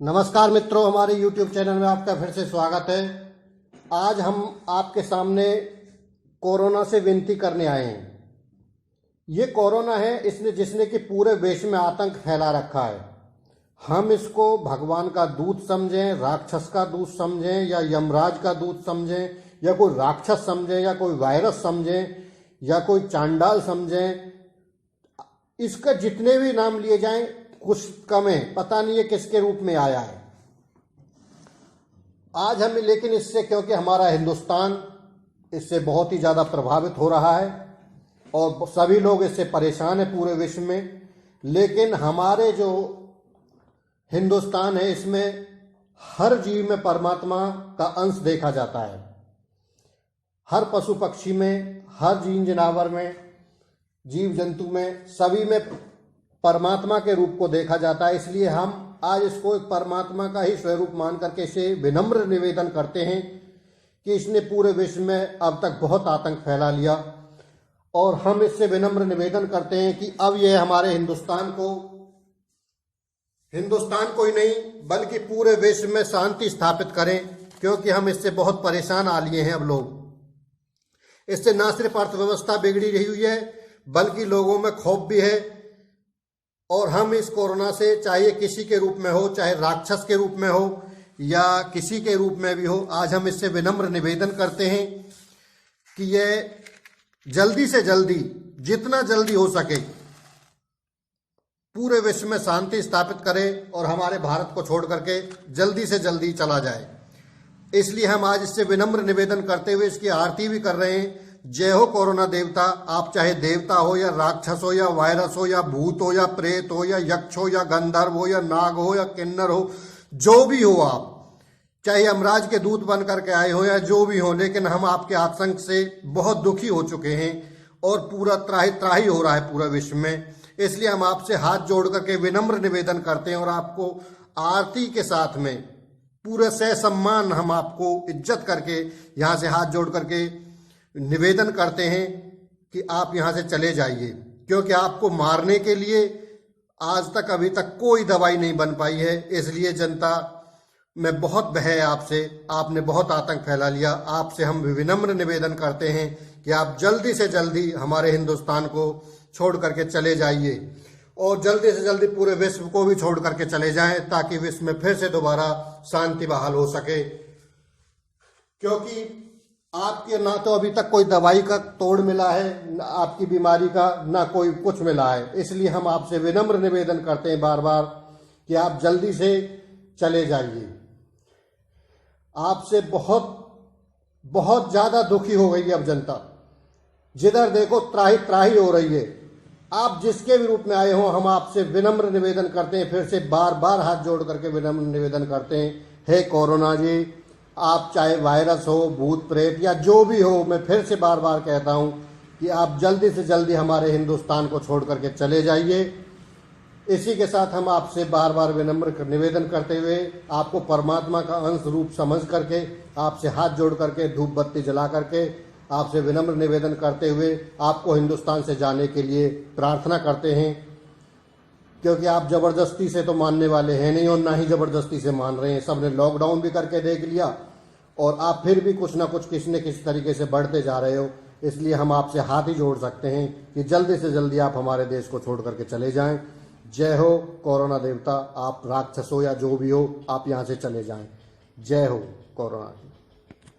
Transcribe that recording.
नमस्कार मित्रों, हमारे YouTube चैनल में आपका फिर से स्वागत है। आज हम आपके सामने कोरोना से विनती करने आए हैं। ये कोरोना है जिसने कि पूरे विश्व में आतंक फैला रखा है। हम इसको भगवान का दूत समझें, राक्षस का दूत समझें, या यमराज का दूत समझें, या कोई राक्षस समझें, या कोई वायरस समझें, या कोई चांडाल समझें, इसका जितने भी नाम लिए जाएं कुछ कम है। पता नहीं है किसके रूप में आया है आज हमें, लेकिन इससे क्योंकि हमारा हिंदुस्तान इससे बहुत ही ज़्यादा प्रभावित हो रहा है और सभी लोग इससे परेशान हैं पूरे विश्व में। लेकिन हमारे जो हिंदुस्तान है इसमें हर जीव में परमात्मा का अंश देखा जाता है। हर पशु पक्षी में, हर जीव जनावर में, जीव जंतु में, सभी में परमात्मा के रूप को देखा जाता है। इसलिए हम आज इसको एक परमात्मा का ही स्वरूप मान करके इसे विनम्र निवेदन करते हैं कि इसने पूरे विश्व में अब तक बहुत आतंक फैला लिया, और हम इससे विनम्र निवेदन करते हैं कि अब यह हमारे हिंदुस्तान को ही नहीं बल्कि पूरे विश्व में शांति स्थापित करें, क्योंकि हम इससे बहुत परेशान आ लिए हैं। अब लोग इससे न सिर्फ अर्थव्यवस्था बिगड़ी रही हुई है बल्कि लोगों में खौफ भी है। और हम इस कोरोना से, चाहे किसी के रूप में हो, चाहे राक्षस के रूप में हो, या किसी के रूप में भी हो, आज हम इससे विनम्र निवेदन करते हैं कि यह जल्दी से जल्दी, जितना जल्दी हो सके, पूरे विश्व में शांति स्थापित करे और हमारे भारत को छोड़ करके जल्दी से जल्दी चला जाए। इसलिए हम आज इससे विनम्र निवेदन करते हुए इसकी आरती भी कर रहे हैं। जय हो कोरोना देवता। आप चाहे देवता हो या राक्षस हो या वायरस हो या भूत हो या प्रेत हो या यक्ष हो या गंधर्व हो या नाग हो या किन्नर हो, जो भी हो, आप चाहे यमराज के दूत बन करके आए हो या जो भी हो, लेकिन हम आपके आतंक से बहुत दुखी हो चुके हैं और पूरा त्राही त्राही हो रहा है पूरा विश्व में। इसलिए हम आपसे हाथ जोड़ करके विनम्र निवेदन करते हैं और आपको आरती के साथ में पूरे से सम्मान हम आपको इज्जत करके यहाँ से हाथ जोड़ करके निवेदन करते हैं कि आप यहाँ से चले जाइए, क्योंकि आपको मारने के लिए आज तक अभी तक कोई दवाई नहीं बन पाई है। इसलिए जनता में बहुत भय है आपसे, आपने बहुत आतंक फैला लिया। आपसे हम विनम्र निवेदन करते हैं कि आप जल्दी से जल्दी हमारे हिंदुस्तान को छोड़ करके चले जाइए और जल्दी से जल्दी पूरे विश्व को भी छोड़ करके चले जाएं, ताकि विश्व में फिर से दोबारा शांति बहाल हो सके। क्योंकि आपके ना तो अभी तक कोई दवाई का तोड़ मिला है, ना आपकी बीमारी का, ना कोई कुछ मिला है। इसलिए हम आपसे विनम्र निवेदन करते हैं बार बार कि आप जल्दी से चले जाइए। आपसे बहुत बहुत ज्यादा दुखी हो गई है अब जनता, जिधर देखो त्राही त्राही हो रही है। आप जिसके भी रूप में आए हो, हम आपसे विनम्र निवेदन करते हैं, फिर से बार बार हाथ जोड़ करके विनम्र निवेदन करते हैं। हे कोरोना जी, आप चाहे वायरस हो, भूत प्रेत या जो भी हो, मैं फिर से बार बार कहता हूं कि आप जल्दी से जल्दी हमारे हिंदुस्तान को छोड़ करके चले जाइए। इसी के साथ हम आपसे बार बार विनम्र निवेदन करते हुए आपको परमात्मा का अंश रूप समझ करके आपसे हाथ जोड़ करके धूप बत्ती जला करके आपसे विनम्र निवेदन करते हुए आपको हिंदुस्तान से जाने के लिए प्रार्थना करते हैं, क्योंकि आप जबरदस्ती से तो मानने वाले हैं नहीं और ना ही जबरदस्ती से मान रहे हैं। सबने लॉकडाउन भी करके देख लिया और आप फिर भी कुछ ना कुछ, किसी न किसी तरीके से बढ़ते जा रहे हो। इसलिए हम आपसे हाथ ही जोड़ सकते हैं कि जल्दी से जल्दी आप हमारे देश को छोड़ करके चले जाएं। जय हो कोरोना देवता। आप राक्षस हो या जो भी हो, आप यहाँ से चले जाएं। जय हो कोरोना।